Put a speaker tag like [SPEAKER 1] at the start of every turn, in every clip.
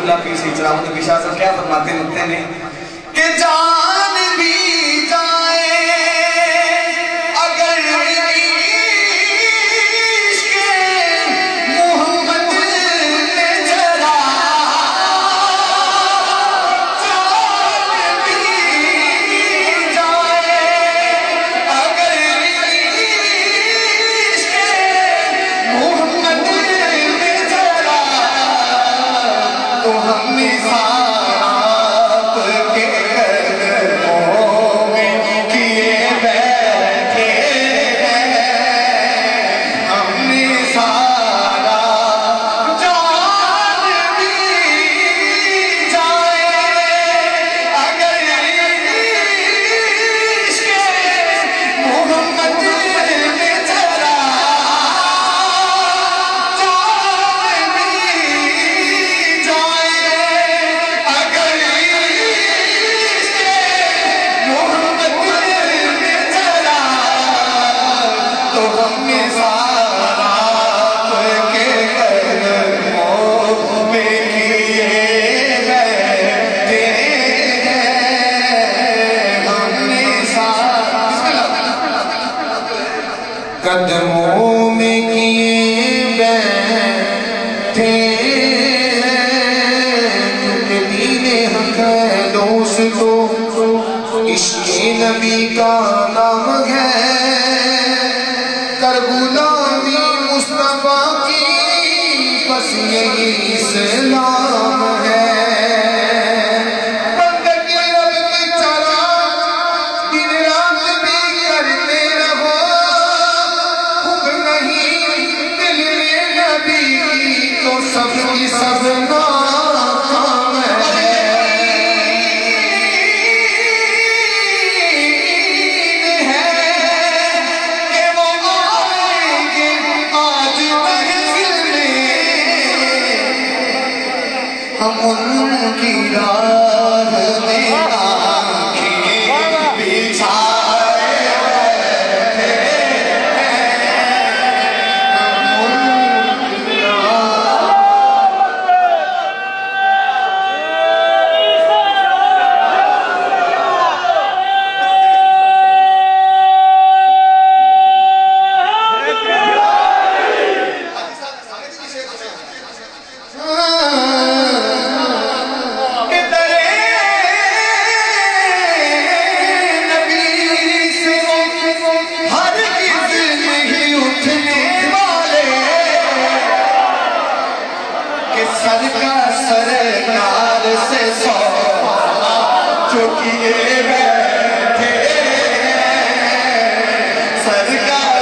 [SPEAKER 1] اللہ پیر سے چراؤں نے پیشہ صاحب کیا فرماتے ہیں کہ جان بھی جائے اگر عشق محمد میں جلا، جان بھی جائے اگر عشق محمد میں جلا، تو ہم آپ کے قدموں میں کیے بیٹھے ہیں، ہم نے سارا جان بھی جائے اگر عشق محمد میں چلا، جان بھی جائے اگر عشق محمد میں چلا، تو ہم نے سارا آپ کے قدموں میں کیے بیٹھے ہیں، ہم نے سارا قدموں میں کیے بیٹھے ہیں، کیونکہ دین حق ہے دوستو، عشق نبی کا نام ہے، کر غلامی مصطفیٰ کی بس یہی اسلام ہے، بندگی رب کی طرح دن رات بھی کرتے رہو، خوب نہیں دل میں نبی کی تو سب کی سب ناکام ہے، کہ وہ آئیں گے آج محفل میں، ہم ان کی راہ میں آنکھیں بچھائے بیٹھے ہیں، ہم ان کی راہ کہ درے نبی سے ہرگز نہیں اٹھنے والے، کہ سرکار سے سودا جو کیے بیٹھے ہیں، سرکار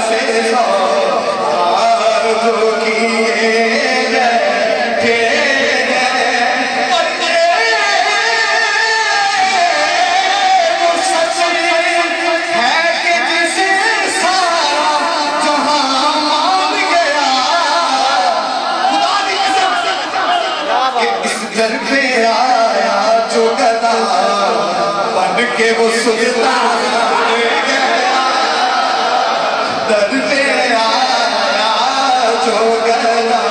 [SPEAKER 1] سے سودا جو کیے بیٹھے ہیں، اور وہ سچ ہے کہ جسے سارا جہاں مان گیا، خدا دی قسم کہ اس در پہ آیا جو گدا بن کے وہ سلطان گیا، در پہ آیا جو گدا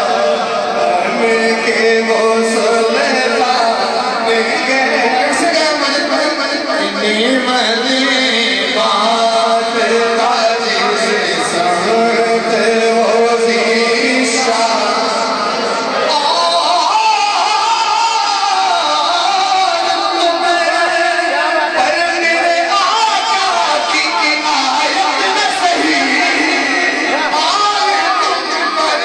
[SPEAKER 1] بن کے وہ سلطان گیا، اتنی مدی بات کا جس سمت وہ دیشا، پر میرے آقا کی آیت میں صحیح آیت پر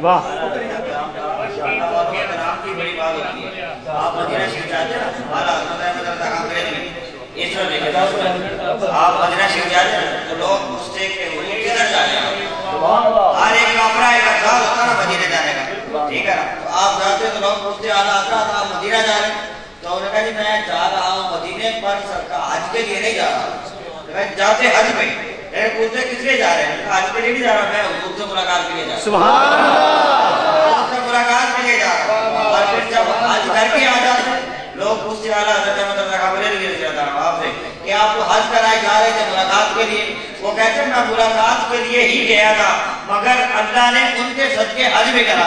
[SPEAKER 2] واہ
[SPEAKER 3] آپ مدینہ شریف جاتے ہیں اس طرح دیکھیں آپ مدینہ شریف جاتے ہیں تو لوگ پوچھتے کہ وہ کدھر جا رہے ہیں ہر ایک کا اپنا ایک انداز ہوتا ہے نا مدینہ جانے کا ٹھیک ہے نا تو آپ جاتے ہیں تو لوگ پوچھتے اعلیٰ حضرت آپ مدینہ جا رہے ہیں تو انہوں نے کہا جی میں جا رہا ہوں مدینے پر سرکار حج کے لیے نہیں جا رہا جاتے حج پہ پوچھتے کس لیے جا رہے ہیں حج کے لیے نہیں جا رہا میں حضور سے ملاقات کے لیے جا رہا ہوں
[SPEAKER 2] سبحان
[SPEAKER 3] حضور سے ملاقات کے لیے جا رہا ہوں اور پھر جب حج کر کے آ جاتے ہیں لوگ پوچھتے اعلیٰ حضرت آپ سے کہ آپ کو حج کرائے جا رہے تھے ملاقات کے لیے وہ کہتے ہیں میں ملاقات کے لیے ہی گیا تھا مگر اللہ نے ان کے صدقے حج بھی کرا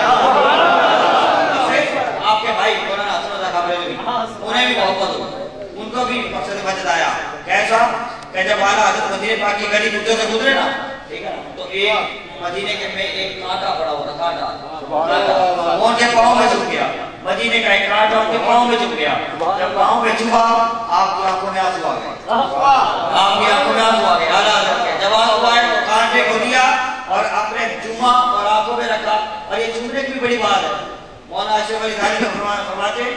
[SPEAKER 3] دیا آپ کے بھائی مولانا حسن رضا کابلی انہیں بھی محبت ہو ان کو بھی مقصد بچت آیا کیسا کہ جب اعلیٰ حضرت مدینے پاک کی گلی کتے سے گزرے نا ٹھیک ہے تو ایک مدینے کے میں ایک کانٹا پڑا ہوا تھا کانٹا ان کے پاؤں میں چھپ گیا مدینے کا ایک کانٹا ان کے پاؤں میں چھپ گیا جب پاؤں میں چھپا آپ کی آنکھوں میں آنسو آ گئے آپ کی آنکھوں میں آنسو آ گئے اعلیٰ حضرت کے جب آنسو آئے تو کانٹے کو لیا اور اپنے چوما اور آنکھوں میں رکھا اور یہ چومنے کی بھی بڑی بات ہے مولانا اشرف علی تھانوی میں فرماتے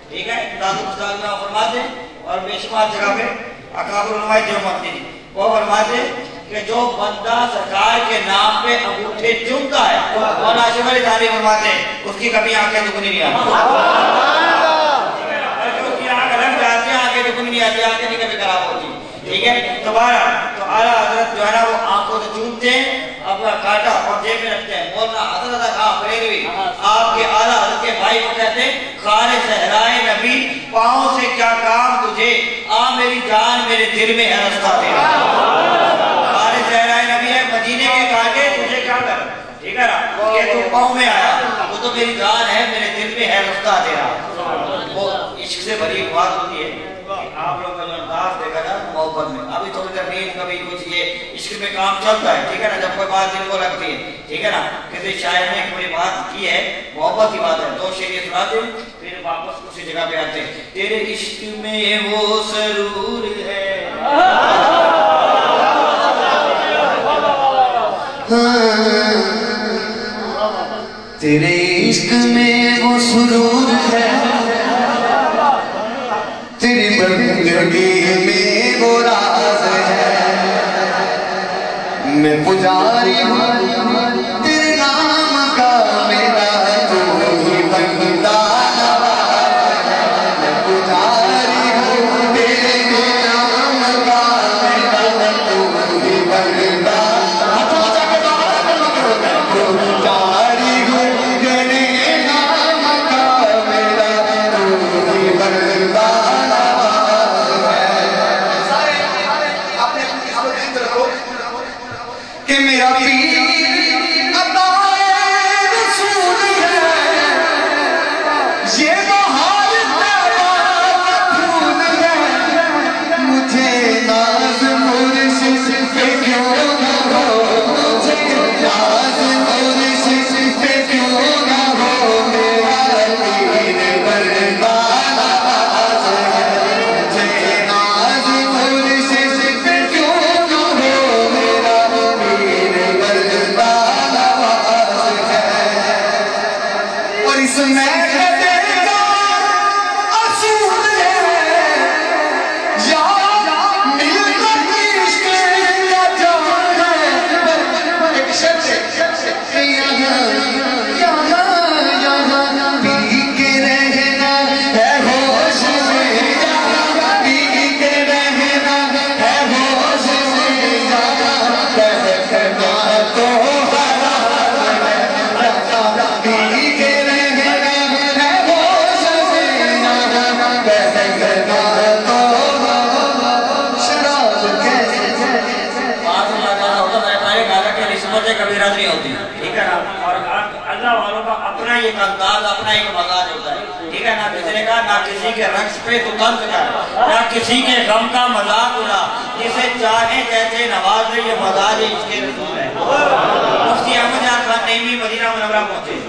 [SPEAKER 3] ٹھیک ہے دادو مستاق میں فرماتے اور بے شمار جگہ پہ اکابر علماء دیوبند نے وہ فرماتے کہ جو بندہ سرکار کے نام پہ انگوٹھے چومتا ہے مولانا اشرف علی تھانوی فرماتے اس کی کبھی آنکھیں دکھنی نہیں آتی اس کی آنکھ لگ جاتی ہے آنکھیں دکھنی نہیں آتی آنکھیں نہیں کبھی خراب ہوتی ٹھیک ہے دوبارہ تو اعلیٰ حضرت جو ہے نا وہ آنکھوں سے چومتے ہیں اپنا کاٹا اور جیب میں رکھتے ہیں مولانا حسن رضا خان بریلوی آپ کے اعلیٰ حضرت کے بھائی کو کہتے ہیں خار صحرائے نبی پاؤں سے کیا کام تجھے آ میری جان میرے دل میں ہے رستہ تیرا خار صحرائے نبی ہے مدینے کے کاٹے تجھے کیا کر ٹھیک ہے نا کہ تو پاؤں میں آیا وہ تو میری جان ہے میرے دل میں ہے رستہ تیرا وہ عشق سے بھری بات ہوتی ہے آپ لوگ کا جو انداز دیکھا جائے محبت میں ابھی تھوڑی دیر نیند کبھی کچھ یہ عشق میں کام چلتا ہے ٹھیک ہے نا جب کوئی بات دل کو لگتی ہے ٹھیک ہے نا کسی شاعر نے کوئی بات کی ہے محبت کی بات ہے دو شعر یہ سناتے ہیں پھر واپس اسی جگہ پہ آتے ہیں تیرے عشق میں وہ سرور ہے
[SPEAKER 1] تیرے عشق میں وہ سرور ہے تیری بندگی میں وہ راز ہے میں پجاری ہوں تیرے نام کا میرا تو ہی بندہ میں پجاری ہوں تیرے نام کا میرا تو ہی بندہ پجاری ہوں تیرے نام کا میرا تو ہی بندہ کہ میرا پیر عطائے رسول ہے یہ بہار تیرا پھول ہے مجھے ناز مرشد پہ کیوں نہ ہو مجھے ناز مرشد پہ کیوں نہ ہو میرا پیر بردان ناز ہے مجھے ناز مرشد پہ کیوں نہ ہو میرا اور اس میں اصول ہے یا ملت عشق کا جان ہے ایک شخص یہاں پی کے رہنا ہے ہوش میں پی کے رہنا ہے ہوش میں کہنا تو
[SPEAKER 3] کبیرہ نہیں ہوتی ٹھیک ہے نا اور اللہ والوں کا اپنا ایک انداز اپنا ایک مزاج ہوتا ہے ٹھیک ہے نا کسی نے کہا نہ کسی کے رقص پہ تو طنز کر نہ کسی کے غم کا مذاق اڑا جسے چاہے جیسے نواز دے یہ مزاج عشق رسول ہے مفتی احمد جان خان نعیمی مدینہ منورہ پہنچے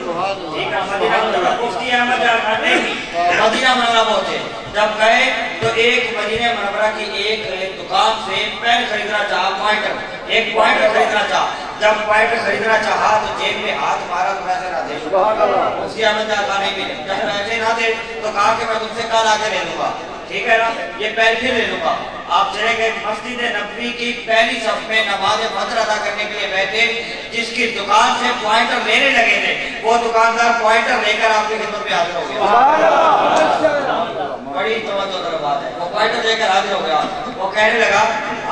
[SPEAKER 3] ٹھیک ہے مدینہ منورہ مفتی احمد جان خان نعیمی مدینہ منورہ پہنچے جب گئے تو ایک مدینہ منورہ کی ایک دکان سے پین خریدنا چاہا، پوائنٹر، ایک پوائنٹر خریدنا چاہا۔ جب پوائنٹر خریدنا چاہا تو جیب میں ہاتھ مارا تو پیسے نہ دے، مفتی احمد خان نہیں ملے، جب پیسے نہ دے تو کہا کہ میں تم سے کل آ کے لے لوں گا، ٹھیک ہے نا، یہ پیر پھر لے لوں گا۔ آپ چلے گئے مسجد نبوی کی پہلی صف میں نماز فجر ادا کرنے کے لیے بیٹھے، جس کی دکان سے پوائنٹر لینے لگے تھے وہ دکاندار پوائنٹر لے کر آپ کی خدمت میں حاضر ہو گیا۔ بڑی توجہ کر بات ہے، وہ پوائنٹر لے کر حاضر ہو گیا، وہ کہنے لگا،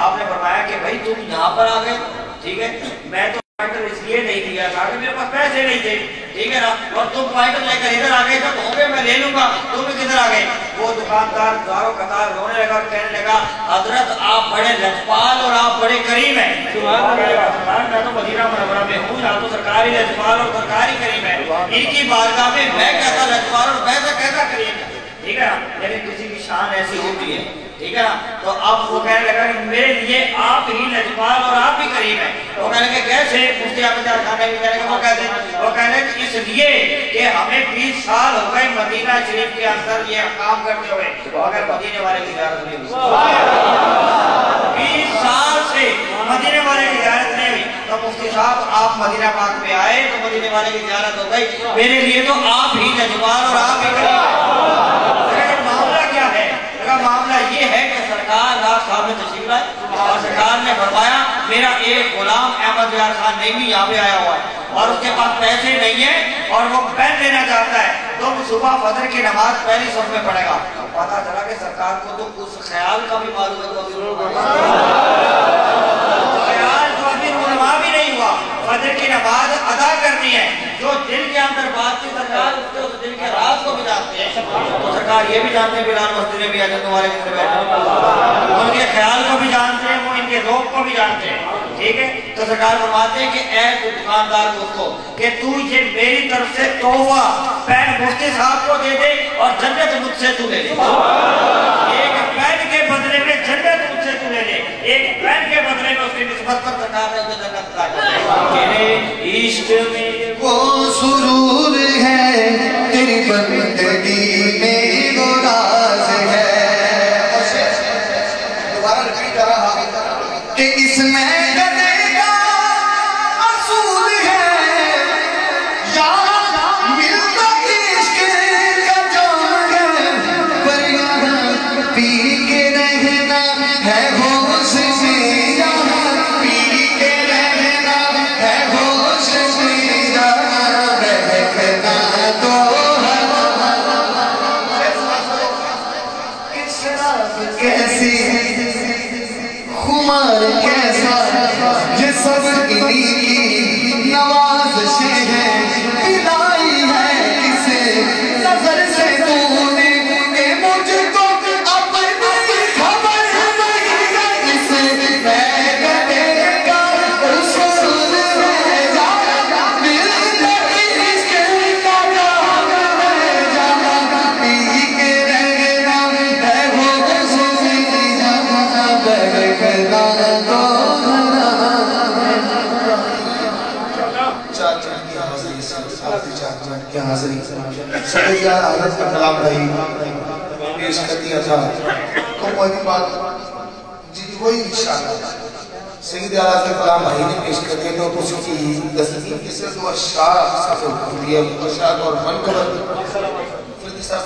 [SPEAKER 3] آپ نے فرمایا کہ بھائی تم یہاں پر آ گئے، ٹھیک ہے، میں تو پوائنٹر اس لیے نہیں دیا تھا کہ میرے پاس پیسے نہیں تھے، ٹھیک ہے نا، اور تم پوائنٹر لے کر ادھر آ گئے تو ہوں گے میں لے لوں گا، تم کدھر آ گئے؟ وہ دکاندار داروں قطار رونے لگا اور کہنے لگا، حضرت آپ بڑے لجپال اور آپ بڑے کریم ہیں۔ میں تو مدینہ منورہ میں ہوں، یہاں تو سرکاری لجپال اور سرکاری کریم ہے، ان کی بارگاہ میں میں کیسا لجپال اور ویسا کیسا کریم ہے، ٹھیک ہے نا، لیکن کسی کی شان ایسی ہوتی ہے، ٹھیک ہے نا، تو اب وہ کہنے لگا کہ میرے لیے آپ ہی لجپال اور آپ ہی کریم ہیں۔ وہ کہنے لگے کیسے؟ مفتی احمد خان نے بھی کہنے لگا، وہ کہنے لگے اس لیے کہ ہمیں 20 سال ہو گئے مدینہ شریف کے اندر یہ کام کرتے ہوئے، اگر مدینے والے کی زیارت نہیں ہوئی، 20 سال سے مدینے والے کی زیارت نہیں ہوئی، تو مفتی صاحب آپ مدینہ پاک میں آئے تو مدینے والے کی زیارت ہو گئی، میرے لیے تو آپ ہی لجپال اور آپ ہی کریم ہیں۔ معاملہ کیا ہے؟ معاملہ یہ ہے کہ سرکار رات صاحب نے تشریف لائے اور سرکار نے فرمایا میرا ایک غلام احمد یار خان نیمی یہاں پہ آیا ہوا ہے اور اس کے پاس پیسے نہیں ہیں اور وہ پین لینا چاہتا ہے، تو صبح فجر کی نماز پہلی صف میں پڑھے گا۔ پتا چلا کہ سرکار کو تو اس خیال کا بھی معلوم ہے، خیال جو ابھی رونما بھی نہیں ہوا، فجر کی نماز ادا کرنی ہے، جو دل کے اندر بات کی سرکار اس کے اس دل کے راز کو بھی جانتے ہیں، تو سرکار یہ بھی جانتے ہیں بلال مسجد میں بھی حضرت والے کے بیٹھے، ان کے خیال کو بھی جانتے ہیں، وہ ان کے ذوق کو بھی جانتے ہیں، ٹھیک ہے، تو سرکار فرماتے ہیں کہ اے دکاندار دوستو کہ تو یہ میری طرف سے تحفہ پین مفتی صاحب کو دے دے اور جنت مجھ سے تو لے لے، ایک پین کے بدلے میں جنت مجھ سے تو لے لے، ایک پین کے بدلے میں اس کی نسبت پر سرکار نے اسے جنت عطا کی۔ تیرے عشق میں
[SPEAKER 1] وہ سرور ہے تیری بندگی میں وہ راز ہے، دوبارہ رپیٹ کر رہا کہ اس میں کدے کا اصول ہے، یہاں ملتا عشق کا جام ہے، پر یہاں پی کے رہنا ہے ہوش میں، یہاں پی کے رہنا ہے ہوش میں، یہاں رہنا تو کیسی خمار کیسا یہ سب انہی کی نوازشیں ہیں، پلائی ہے کسے نظر سے تو نے کہ مجھ کو اپنی خبر نہیں ہے، اسے میں کہے گا اصول ہے، جہاں ملتا عشق کا جام ہے، جہاں پی کے رہنا ہے ہوش میں، جہاں بہکنا تو صدر یا حضرت کا کلام رہی پیش کر دیا تھا، تو وہی بات وہی انشاءاللہ سید اعلیٰ کا کلام بھائی نے پیش کر دیا، تو اس کی تصدیق کے صرف دو اشعار اور منقبت فردی صاحب